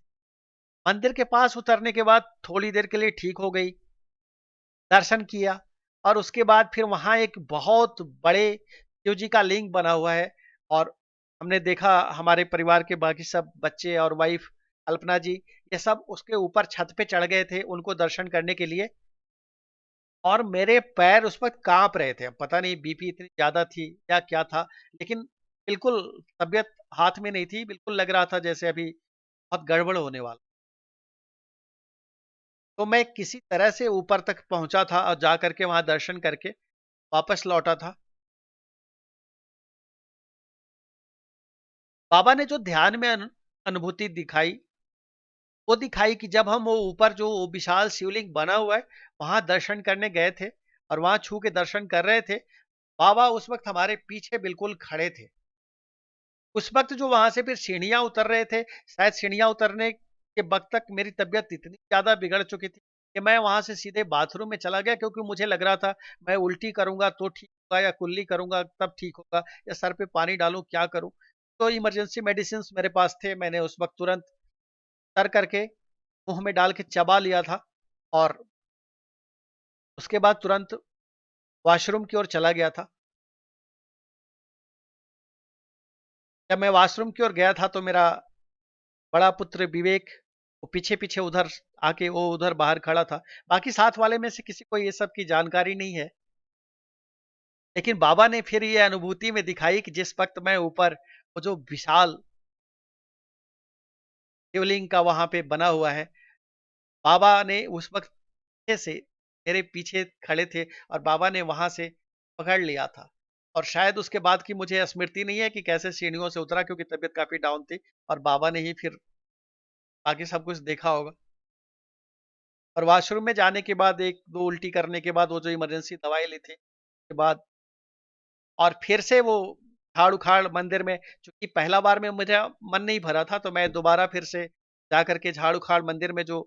मंदिर के पास उतरने के बाद थोड़ी देर के लिए ठीक हो गई, दर्शन किया, और उसके बाद फिर वहां एक बहुत बड़े शिव जी का लिंग बना हुआ है, और हमने देखा, हमारे परिवार के बाकी सब बच्चे और वाइफ अल्पना जी, ये सब उसके ऊपर छत पे चढ़ गए थे उनको दर्शन करने के लिए। और मेरे पैर उस वक्त कांप रहे थे, पता नहीं बीपी इतनी ज्यादा थी या क्या था, लेकिन बिल्कुल तबीयत हाथ में नहीं थी, बिल्कुल लग रहा था जैसे अभी बहुत गड़बड़ होने वाला। तो मैं किसी तरह से ऊपर तक पहुंचा था और जा करके वहां दर्शन करके वापस लौटा था। बाबा ने जो ध्यान में अनुभूति दिखाई, वो दिखाई कि जब हम वो ऊपर जो वो विशाल शिवलिंग बना हुआ है वहां दर्शन करने गए थे और वहां छू के दर्शन कर रहे थे, बाबा उस वक्त हमारे पीछे बिल्कुल खड़े थे। उस वक्त जो वहां से फिर सीढ़ियां उतर रहे थे, शायद सीढ़ियां उतरने के वक्त तक मेरी तबीयत इतनी ज्यादा बिगड़ चुकी थी कि मैं वहां से सीधे बाथरूम में चला गया, क्योंकि मुझे लग रहा था मैं उल्टी करूंगा तो ठीक होगा, या कुल्ली करूंगा तब ठीक होगा, या सर पे पानी डालूं, क्या करूं। तो इमरजेंसी मेडिसिन मेरे पास थे, मैंने उस वक्त तुरंत कर करके मुंह में डाल के चबा लिया था, और उसके बाद तुरंत वॉशरूम की ओर चला गया था। जब मैं वॉशरूम की ओर गया था तो मेरा बड़ा पुत्र विवेक वो पीछे पीछे उधर आके वो उधर बाहर खड़ा था। बाकी साथ वाले में से किसी को ये सब की जानकारी नहीं है। लेकिन बाबा ने फिर ये अनुभूति में दिखाई कि जिस वक्त मैं ऊपर वो जो विशाल शिवलिंग का वहां पे बना हुआ है, बाबा ने उस वक्त पीछे से मेरे पीछे खड़े थे और बाबा ने वहां से पकड़ लिया था। और शायद उसके बाद की मुझे स्मृति नहीं है कि कैसे सीढ़ियों से उतरा, क्योंकि तबीयत काफी डाउन थी और बाबा ने ही फिर बाकी सब कुछ देखा होगा। और वॉशरूम में जाने के बाद एक दो उल्टी करने के बाद वो जो इमरजेंसी दवाई ली थी के बाद और फिर से वो झाड़ उखाड़ मंदिर में, चूंकि पहला बार में मुझे मन नहीं भरा था तो मैं दोबारा फिर से जा करके झाड़ उखाड़ मंदिर में जो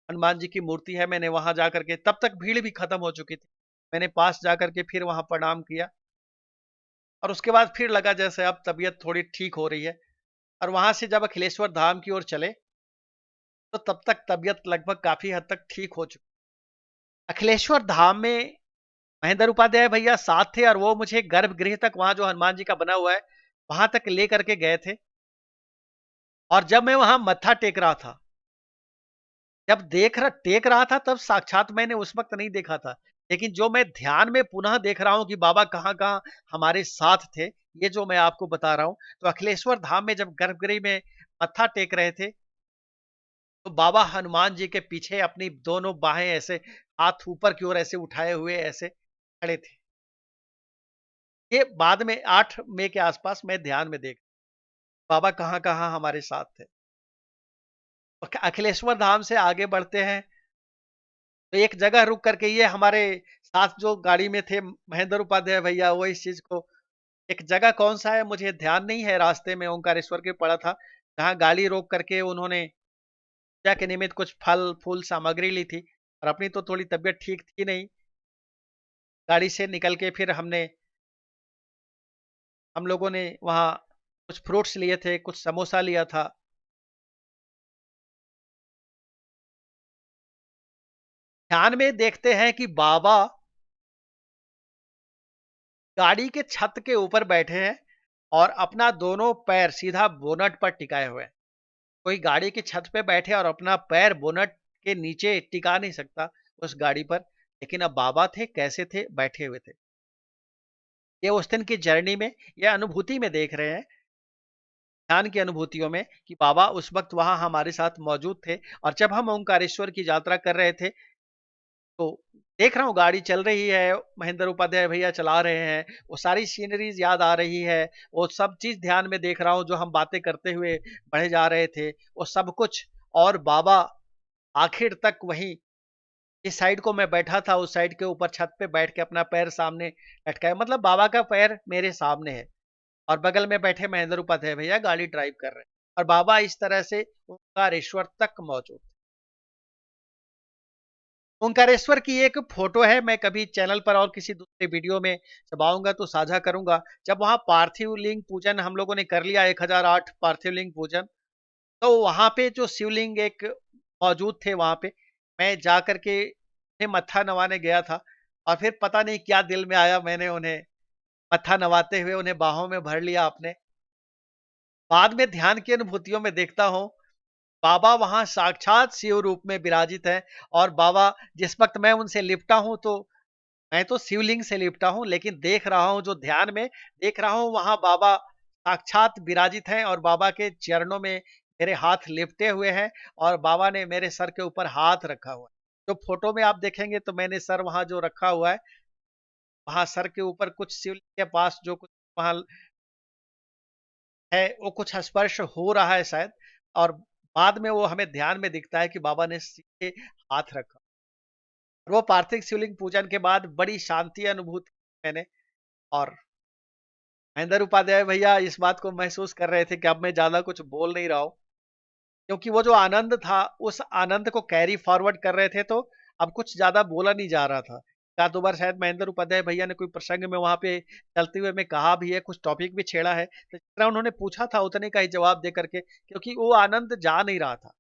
हनुमान जी की मूर्ति है मैंने वहां जा करके, तब तक भीड़ भी खत्म हो चुकी थी, मैंने पास जा करके फिर वहां प्रणाम किया। और उसके बाद फिर लगा जैसे अब तबीयत थोड़ी ठीक हो रही है। और वहां से जब अखिलेश्वर धाम की ओर चले तो तब तक तबीयत लगभग काफी हद तक ठीक हो चुकी। अखिलेश्वर धाम में महेंद्र उपाध्याय भैया साथ थे और वो मुझे गर्भगृह तक, वहां जो हनुमान जी का बना हुआ है वहां तक ले करके गए थे। और जब मैं वहां मत्था टेक रहा था, जब टेक रहा था तब साक्षात मैंने उस वक्त नहीं देखा था। लेकिन जो मैं ध्यान में पुनः देख रहा हूं कि बाबा कहां कहां हमारे साथ थे, ये जो मैं आपको बता रहा हूं, तो अखिलेश्वर धाम में जब गर्भगृह में मत्था टेक रहे थे तो बाबा हनुमान जी के पीछे अपनी दोनों बाहें ऐसे हाथ ऊपर की ओर ऐसे उठाए हुए ऐसे खड़े थे। ये बाद में 8 मई के आसपास मैं ध्यान में देख बाबा कहां कहां हमारे साथ थे। अखिलेश्वर धाम से आगे बढ़ते हैं तो एक जगह रुक करके, ये हमारे साथ जो गाड़ी में थे महेंद्र उपाध्याय भैया, वो इस चीज को, एक जगह कौन सा है मुझे ध्यान नहीं है, रास्ते में ओंकारेश्वर के पड़ा था जहाँ गाड़ी रोक करके उन्होंने पूजा के निमित्त कुछ फल फूल सामग्री ली थी। और अपनी तो थोड़ी तबीयत ठीक थी नहीं, गाड़ी से निकल के फिर हम लोगों ने वहाँ कुछ फ्रूट्स लिए थे, कुछ समोसा लिया था। ध्यान में देखते हैं कि बाबा गाड़ी के छत के ऊपर बैठे हैं और अपना दोनों पैर सीधा बोनट पर टिकाए हुए हैं। कोई गाड़ी की छत पे बैठे और अपना पैर बोनट के नीचे टिका नहीं सकता उस गाड़ी पर। लेकिन अब बाबा थे, कैसे थे, बैठे हुए थे। ये उस दिन की जर्नी में, ये अनुभूति में देख रहे हैं, ध्यान की अनुभूतियों में, कि बाबा उस वक्त वहां हमारे साथ मौजूद थे। और जब हम ओंकारेश्वर की यात्रा कर रहे थे तो देख रहा हूँ गाड़ी चल रही है, महेंद्र उपाध्याय भैया चला रहे हैं, वो सारी सीनरीज याद आ रही है, वो सब चीज ध्यान में देख रहा हूँ जो हम बातें करते हुए बढ़े जा रहे थे, वो सब कुछ। और बाबा आखिर तक वहीं, जिस साइड को मैं बैठा था उस साइड के ऊपर छत पे बैठ के अपना पैर सामने लटकाए, मतलब बाबा का पैर मेरे सामने है और बगल में बैठे महेंद्र उपाध्याय भैया गाड़ी ड्राइव कर रहे हैं और बाबा इस तरह से ओंकारेश्वर तक मौजूद। ओंकारेश्वर की एक फोटो है, मैं कभी चैनल पर और किसी दूसरे वीडियो में जब आऊंगा तो साझा करूंगा। जब वहां पार्थिव लिंग पूजन हम लोगों ने कर लिया, 1008 पार्थिव लिंग पूजन, तो वहां पे जो शिवलिंग एक मौजूद थे वहां पे मैं जा करके उन्हें मत्था नवाने गया था। और फिर पता नहीं क्या दिल में आया, मैंने उन्हें मत्था नवाते हुए उन्हें बाहों में भर लिया अपने। बाद में ध्यान की अनुभूतियों में देखता हूँ बाबा वहां साक्षात शिव रूप में विराजित है। और बाबा जिस वक्त मैं उनसे लिपटा हूं तो मैं तो शिवलिंग से लिपटा हूं, लेकिन देख रहा हूं जो ध्यान में देख रहा हूं वहां बाबा साक्षात विराजित हैं और बाबा के चरणों में मेरे हाथ लिपटे हुए हैं और बाबा ने मेरे सर के ऊपर हाथ रखा हुआ है। जो फोटो में आप देखेंगे तो मैंने सर वहां जो रखा हुआ है, वहां सर के ऊपर कुछ शिवलिंग के पास जो कुछ वहां है वो कुछ स्पर्श हो रहा है शायद। और बाद में वो हमें ध्यान में दिखता है कि बाबा ने सीधे हाथ रखा। और वो पार्थिव शिवलिंग पूजन के बाद बड़ी शांति अनुभूति मैंने। और महेंद्र उपाध्याय भैया इस बात को महसूस कर रहे थे कि अब मैं ज्यादा कुछ बोल नहीं रहा हूँ, क्योंकि वो जो आनंद था उस आनंद को कैरी फॉरवर्ड कर रहे थे, तो अब कुछ ज्यादा बोला नहीं जा रहा था। या दो बार शायद महेंद्र उपाध्याय भैया ने कोई प्रसंग में वहां पे चलते हुए में कहा भी है, कुछ टॉपिक भी छेड़ा है, तो जितना उन्होंने पूछा था उतने का ही जवाब दे करके, क्योंकि वो आनंद जा नहीं रहा था।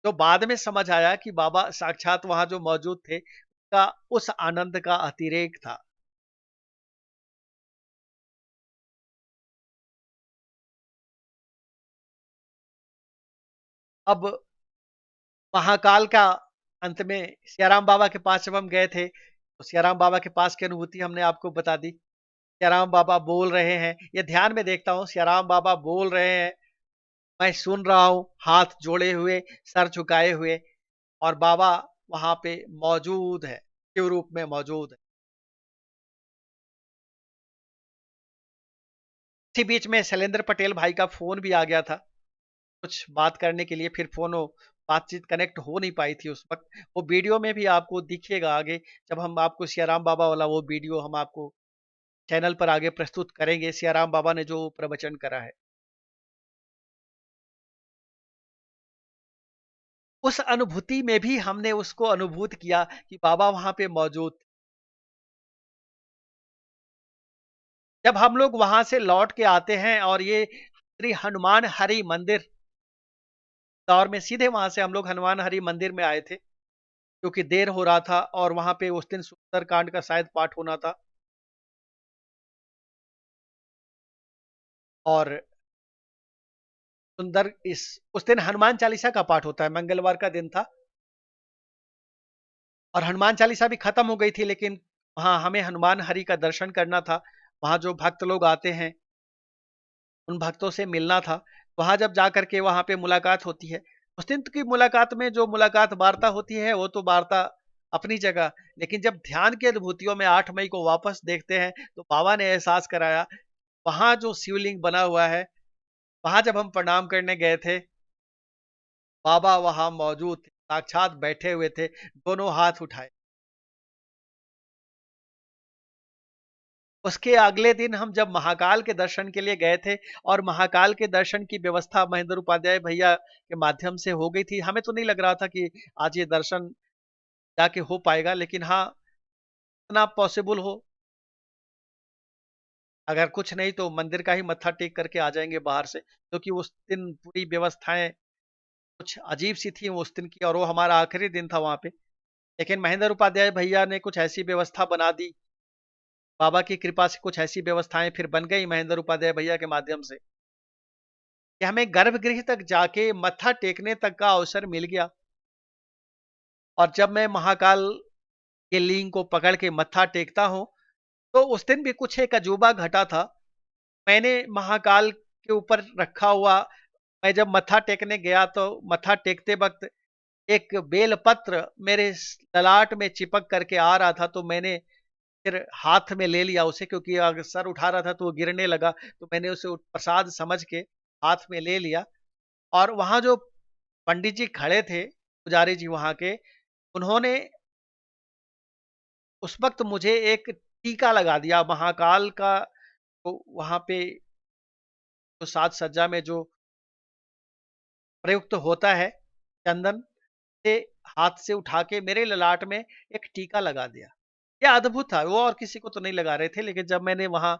तो बाद में समझ आया कि बाबा साक्षात वहां जो मौजूद थे का उस आनंद का अतिरेक था। अब महाकाल का अंत में सियाराम बाबा के पास जब हम गए थे, तो सियाराम बाबा के पास की अनुभूति हमने आपको बता दी। सियाराम बाबा बोल रहे हैं, ये ध्यान में देखता हूँ, सियाराम बाबा बोल रहे हैं, मैं सुन रहा हूँ, हाथ जोड़े हुए, सर झुकाए हुए, और बाबा वहां पे मौजूद है, शिव रूप में मौजूद है। इसी बीच में शैलेंद्र पटेल भाई का फोन भी आ गया था, कुछ बात करने के लिए, फिर फोन बातचीत कनेक्ट हो नहीं पाई थी उस वक्त। वो वीडियो में भी आपको दिखेगा आगे, जब हम आपको सियाराम बाबा वाला वो वीडियो हम आपको चैनल पर आगे प्रस्तुत करेंगे, सियाराम बाबा ने जो प्रवचन करा है। उस अनुभूति में भी हमने उसको अनुभूत किया कि बाबा वहां पे मौजूद। जब हम लोग वहां से लौट के आते हैं और ये श्री हनुमान हरि मंदिर दौर में, सीधे वहां से हम लोग हनुमान हरि मंदिर में आए थे, क्योंकि देर हो रहा था और वहां पे उस दिन सुंदर कांड का शायद पाठ होना था। और सुंदर इस उस दिन हनुमान चालीसा का पाठ होता है, मंगलवार का दिन था, और हनुमान चालीसा भी खत्म हो गई थी, लेकिन वहां हमें हनुमान हरि का दर्शन करना था। वहां जो भक्त लोग आते हैं उन भक्तों से मिलना था। वहां जब जाकर के वहां पे मुलाकात होती है, उस दिन की मुलाकात में जो मुलाकात वार्ता होती है वो तो वार्ता अपनी जगह, लेकिन जब ध्यान की अनुभूतियों में 8 मई को वापस देखते हैं तो बाबा ने एहसास कराया, वहां जो शिवलिंग बना हुआ है, वहां जब हम प्रणाम करने गए थे, बाबा वहां मौजूद थे, साक्षात बैठे हुए थे, दोनों हाथ उठाए। उसके अगले दिन हम जब महाकाल के दर्शन के लिए गए थे, और महाकाल के दर्शन की व्यवस्था महेंद्र उपाध्याय भैया के माध्यम से हो गई थी, हमें तो नहीं लग रहा था कि आज ये दर्शन जाके हो पाएगा, लेकिन हाँ, इतना पॉसिबल हो, अगर कुछ नहीं तो मंदिर का ही मत्था टेक करके आ जाएंगे बाहर से, क्योंकि उस दिन पूरी व्यवस्थाएं कुछ अजीब सी थी उस दिन की, और वो हमारा आखिरी दिन था वहां पे। लेकिन महेंद्र उपाध्याय भैया ने कुछ ऐसी व्यवस्था बना दी, बाबा की कृपा से कुछ ऐसी व्यवस्थाएं फिर बन गई महेंद्र उपाध्याय भैया के माध्यम से, कि हमें गर्भगृह तक जाके मत्था टेकने तक का अवसर मिल गया। और जब मैं महाकाल के लिंग को पकड़ के मत्था टेकता हूं, तो उस दिन भी कुछ एक अजूबा घटा था। मैंने महाकाल के ऊपर रखा हुआ, मैं जब मत्था टेकने गया तो मत्था टेकते वक्त एक बेलपत्र मेरे ललाट में चिपक करके आ रहा था, तो मैंने फिर हाथ में ले लिया उसे, क्योंकि अगर सर उठा रहा था तो वो गिरने लगा, तो मैंने उसे प्रसाद समझ के हाथ में ले लिया। और वहां जो पंडित जी खड़े थे, पुजारी जी वहां के, उन्होंने उस वक्त मुझे एक टीका लगा दिया महाकाल का। तो वहां पे जो साज सज्जा में जो प्रयुक्त होता है, चंदन से हाथ से उठा के मेरे ललाट में एक टीका लगा दिया। यह अद्भुत था, वो और किसी को तो नहीं लगा रहे थे, लेकिन जब मैंने वहां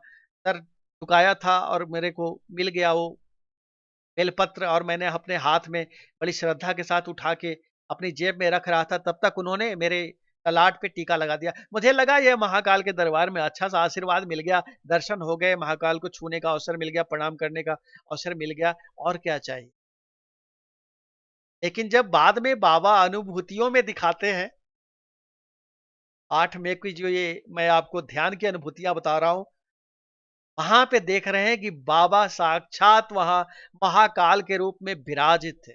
सर झुकाया था और मेरे को मिल गया वो बेलपत्र, और मैंने अपने हाथ में बड़ी श्रद्धा के साथ उठा के अपनी जेब में रख रहा था, तब तक उन्होंने मेरे ललाट पे टीका लगा दिया। मुझे लगा यह महाकाल के दरबार में अच्छा सा आशीर्वाद मिल गया, दर्शन हो गए, महाकाल को छूने का अवसर मिल गया, प्रणाम करने का अवसर मिल गया, और क्या चाहिए। लेकिन जब बाद में बाबा अनुभूतियों में दिखाते हैं, 8 मई की जो ये मैं आपको ध्यान की अनुभूतियां बता रहा हूं, वहां पे देख रहे हैं कि बाबा साक्षात वहां महाकाल के रूप में विराजित थे।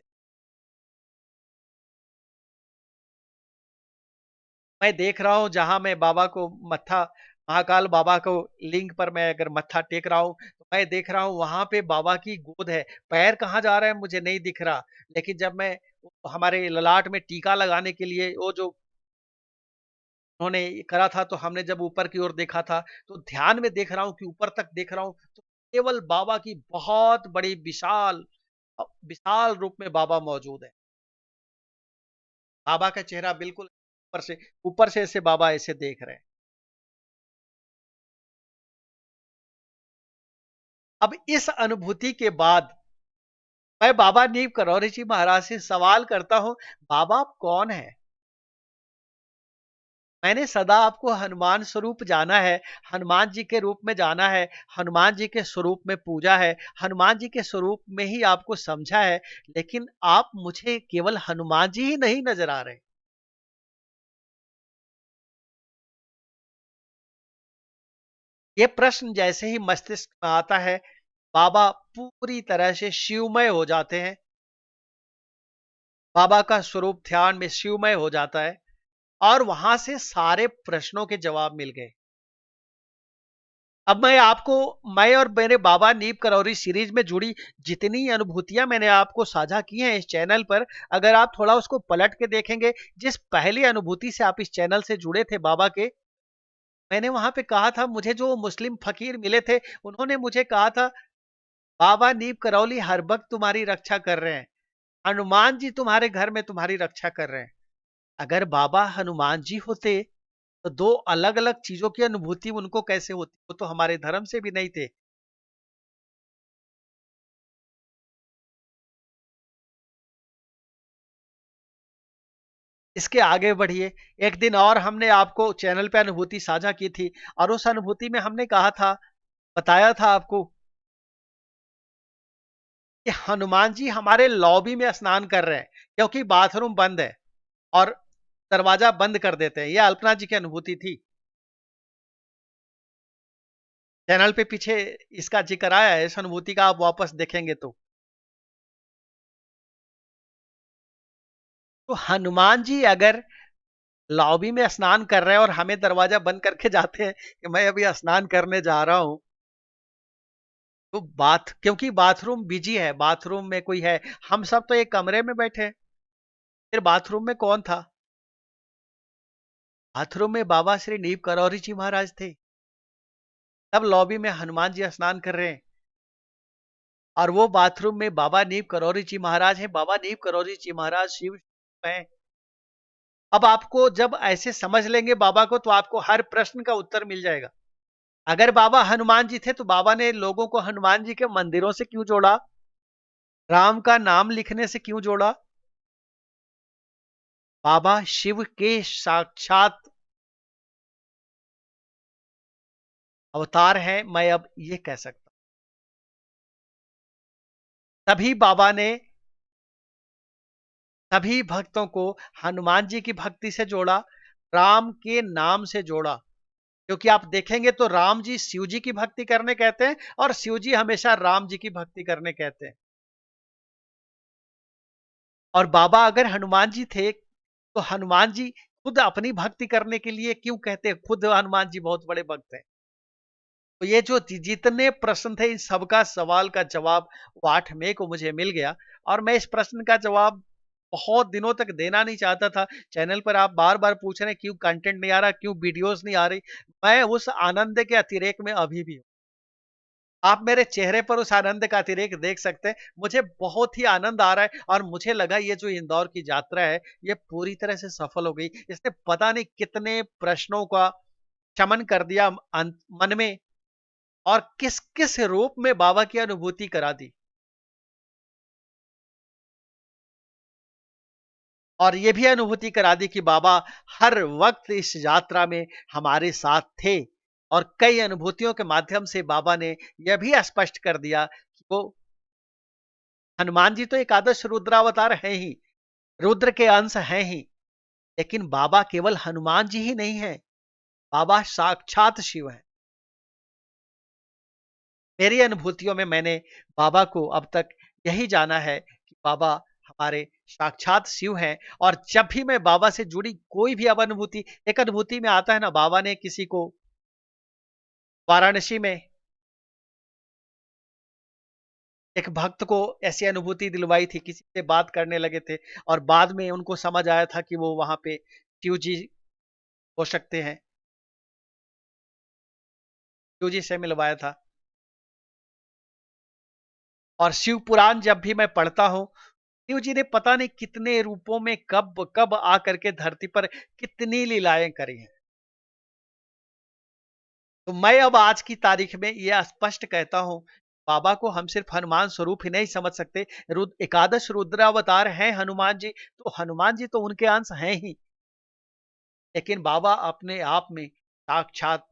मैं देख रहा हूँ, जहां मैं बाबा को मत्था, महाकाल बाबा को लिंग पर मैं अगर मत्था टेक रहा हूँ, तो मैं देख रहा हूँ वहां पे बाबा की गोद है। पैर कहाँ जा रहा है मुझे नहीं दिख रहा, लेकिन जब मैं हमारे ललाट में टीका लगाने के लिए वो जो उन्होंने करा था, तो हमने जब ऊपर की ओर देखा था, तो ध्यान में देख रहा हूँ कि ऊपर तक देख रहा हूँ, तो केवल बाबा की बहुत बड़ी विशाल विशाल रूप में बाबा मौजूद है। बाबा का चेहरा बिल्कुल ऊपर से ऐसे बाबा ऐसे देख रहे हैं। अब इस अनुभूति के बाद मैं बाबा नीम करौरी जी महाराज से सवाल करता हूं, बाबा आप कौन है? मैंने सदा आपको हनुमान स्वरूप जाना है, हनुमान जी के रूप में जाना है, हनुमान जी के स्वरूप में पूजा है, हनुमान जी के स्वरूप में ही आपको समझा है, लेकिन आप मुझे केवल हनुमान जी ही नहीं नज़र आ रहे। ये प्रश्न जैसे ही मस्तिष्क में आता है, बाबा पूरी तरह से शिवमय हो जाते हैं। बाबा का स्वरूप ध्यान में शिवमय हो जाता है और वहां से सारे प्रश्नों के जवाब मिल गए। अब मैं और मेरे बाबा नीम करौरी सीरीज में जुड़ी जितनी अनुभूतियां मैंने आपको साझा की हैं इस चैनल पर, अगर आप थोड़ा उसको पलट के देखेंगे, जिस पहली अनुभूति से आप इस चैनल से जुड़े थे बाबा के, मैंने वहां पे कहा था, मुझे जो मुस्लिम फकीर मिले थे, उन्होंने मुझे कहा था, बाबा नीम करौली हर वक्त तुम्हारी रक्षा कर रहे हैं, हनुमान जी तुम्हारे घर में तुम्हारी रक्षा कर रहे हैं। अगर बाबा हनुमान जी होते तो दो अलग अलग चीजों की अनुभूति उनको कैसे होती, वो तो हमारे धर्म से भी नहीं थे। इसके आगे बढ़िए। एक दिन और हमने आपको चैनल पे अनुभूति साझा की थी और उस अनुभूति में हमने कहा था, बताया था आपको कि हनुमान जी हमारे लॉबी में स्नान कर रहे हैं क्योंकि बाथरूम बंद है और दरवाजा बंद कर देते हैं। यह अल्पना जी की अनुभूति थी। चैनल पे पीछे इसका जिक्र आया है, इस अनुभूति का आप वापस देखेंगे तो हनुमान जी अगर लॉबी में स्नान कर रहे हैं और हमें दरवाजा बंद करके जाते हैं कि मैं अभी स्नान करने जा रहा हूं, तो बात क्योंकि बाथरूम बिजी है, बाथरूम में कोई है, हम सब तो एक कमरे में बैठे हैं, फिर बाथरूम में कौन था? बाथरूम में बाबा श्री नीम करौरी जी महाराज थे। तब लॉबी में हनुमान जी स्नान कर रहे हैं और वो बाथरूम में बाबा नीम करौरी जी महाराज हैं। बाबा नीम करौरी जी महाराज शिव हैं। अब आपको जब ऐसे समझ लेंगे बाबा को, तो आपको हर प्रश्न का उत्तर मिल जाएगा। अगर बाबा हनुमान जी थे तो बाबा ने लोगों को हनुमान जी के मंदिरों से क्यों जोड़ा? राम का नाम लिखने से क्यों जोड़ा? बाबा शिव के साक्षात अवतार हैं, मैं अब ये कह सकता हूं। तभी बाबा ने सभी भक्तों को हनुमान जी की भक्ति से जोड़ा, राम के नाम से जोड़ा। क्योंकि आप देखेंगे तो राम जी शिव जी की भक्ति करने कहते हैं और शिव जी हमेशा राम जी की भक्ति करने कहते हैं। और बाबा अगर हनुमान जी थे तो हनुमान जी खुद अपनी भक्ति करने के लिए क्यों कहते हैं? खुद हनुमान जी बहुत बड़े भक्त हैं। तो ये जो जितने प्रश्न थे, इन सबका सवाल का जवाब वो 8 मई को मुझे मिल गया और मैं इस प्रश्न का जवाब बहुत दिनों तक देना नहीं चाहता था। चैनल पर आप बार-बार पूछ रहे हैं क्यों कंटेंट नहीं आ रहा, क्यों वीडियोज़ नहीं आ रही। मैं उस आनंद के अतिरेक में अभी भी हूँ। आप मेरे चेहरे पर उस आनंद का अतिरेक देख सकते हैं। मुझे बहुत ही आनंद आ रहा है और मुझे लगा ये जो इंदौर की यात्रा है, ये पूरी तरह से सफल हो गई। इसने पता नहीं कितने प्रश्नों का शमन कर दिया मन में और किस-किस रूप में बाबा की अनुभूति करा दी। और ये भी अनुभूति करा दी कि बाबा हर वक्त इस यात्रा में हमारे साथ थे और कई अनुभूतियों के माध्यम से बाबा ने यह भी स्पष्ट कर दिया कि वो हनुमान जी तो एकादश रुद्रावतार हैं ही, रुद्र के अंश हैं ही, लेकिन बाबा केवल हनुमान जी ही नहीं है, बाबा साक्षात शिव हैं। मेरी अनुभूतियों में मैंने बाबा को अब तक यही जाना है कि बाबा हमारे साक्षात शिव हैं। और जब भी मैं बाबा से जुड़ी कोई भी अब अनुभूति, एक अनुभूति में आता है ना, बाबा ने किसी को वाराणसी में एक भक्त को ऐसी अनुभूति दिलवाई थी, किसी से बात करने लगे थे और बाद में उनको समझ आया था कि वो वहां पे शिव जी हो सकते हैं, शिव जी से मिलवाया था। और शिव पुराण जब भी मैं पढ़ता हूँ, शिव जी ने पता नहीं कितने रूपों में कब कब आकर के धरती पर कितनी लीलाएं करी हैं। तो मैं अब आज की तारीख में यह स्पष्ट कहता हूं, बाबा को हम सिर्फ हनुमान स्वरूप ही नहीं समझ सकते, एकादश रुद्रावतार हैं हनुमान जी, तो हनुमान जी तो उनके अंश हैं ही। लेकिन बाबा अपने आप में साक्षात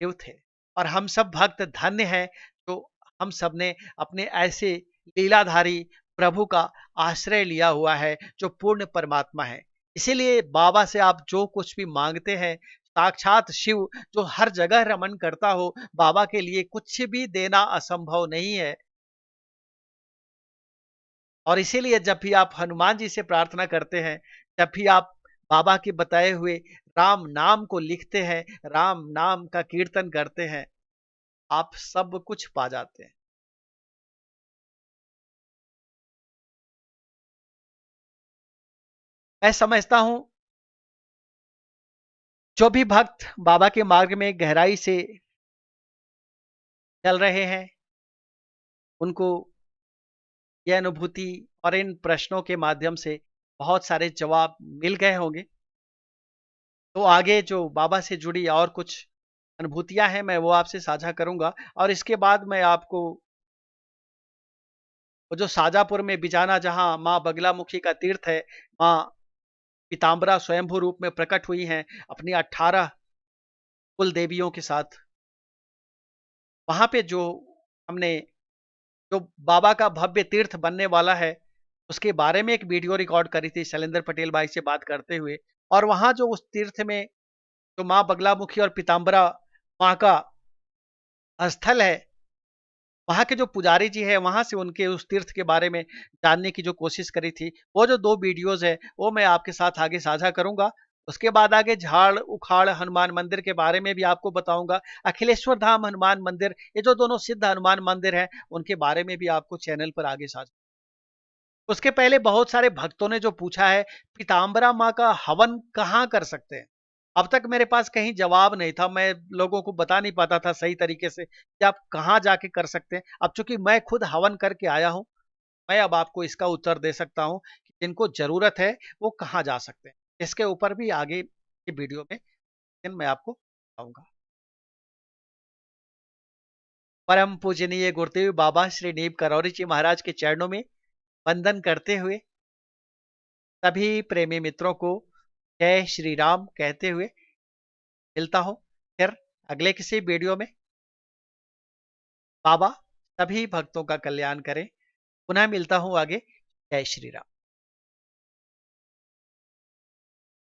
शिव थे। और हम सब भक्त धन्य हैं जो हम सब ने अपने ऐसे लीलाधारी प्रभु का आश्रय लिया हुआ है जो पूर्ण परमात्मा है। इसीलिए बाबा से आप जो कुछ भी मांगते हैं, साक्षात शिव जो हर जगह रमन करता हो, बाबा के लिए कुछ भी देना असंभव नहीं है। और इसीलिए जब भी आप हनुमान जी से प्रार्थना करते हैं, जब भी आप बाबा के बताए हुए राम नाम को लिखते हैं, राम नाम का कीर्तन करते हैं, आप सब कुछ पा जाते हैं। मैं समझता हूं जो भी भक्त बाबा के मार्ग में गहराई से चल रहे हैं, उनको यह अनुभूति और इन प्रश्नों के माध्यम से बहुत सारे जवाब मिल गए होंगे। तो आगे जो बाबा से जुड़ी और कुछ अनुभूतियां हैं, मैं वो आपसे साझा करूंगा। और इसके बाद मैं आपको वो जो साजापुर में बिजाना, जहां माँ बगलामुखी का तीर्थ है, माँ पीताम्बरा स्वयंभू रूप में प्रकट हुई हैं अपनी 18 कुल देवियों के साथ, वहां पे जो हमने जो बाबा का भव्य तीर्थ बनने वाला है, उसके बारे में एक वीडियो रिकॉर्ड करी थी शैलेंद्र पटेल भाई से बात करते हुए। और वहां जो उस तीर्थ में जो माँ बगलामुखी और पीताम्बरा माँ का स्थल है, वहां के जो पुजारी जी हैं, वहां से उनके उस तीर्थ के बारे में जानने की जो कोशिश करी थी, वो जो 2 वीडियोज़ है, वो मैं आपके साथ आगे साझा करूँगा। उसके बाद आगे झाड़-उखाड़ हनुमान मंदिर के बारे में भी आपको बताऊँगा। अखिलेश्वर धाम हनुमान मंदिर, ये जो दोनों सिद्ध हनुमान मंदिर हैं, उनके बारे में भी आपको चैनल पर आगे साझा। उसके पहले बहुत सारे भक्तों ने जो पूछा है, पीताम्बरा माँ का हवन कहाँ कर सकते हैं? अब तक मेरे पास कहीं जवाब नहीं था, मैं लोगों को बता नहीं पाता था सही तरीके से कि आप कहाँ जाके कर सकते हैं। अब चूँकि मैं खुद हवन करके आया हूँ, मैं अब आपको इसका उत्तर दे सकता हूँ कि जिनको ज़रूरत है, वो कहाँ जा सकते हैं। इसके ऊपर भी आगे की वीडियो में मैं आपको बताऊँगा। परम पूजनीय गुरुदेव बाबा श्री नीम करौरी जी महाराज के चरणों में वंदन करते हुए सभी प्रेमी मित्रों को जय श्री राम कहते हुए मिलता हूँ फिर अगले किसी वीडियो में। बाबा सभी भक्तों का कल्याण करें। पुनः मिलता हूँ आगे। जय श्री राम।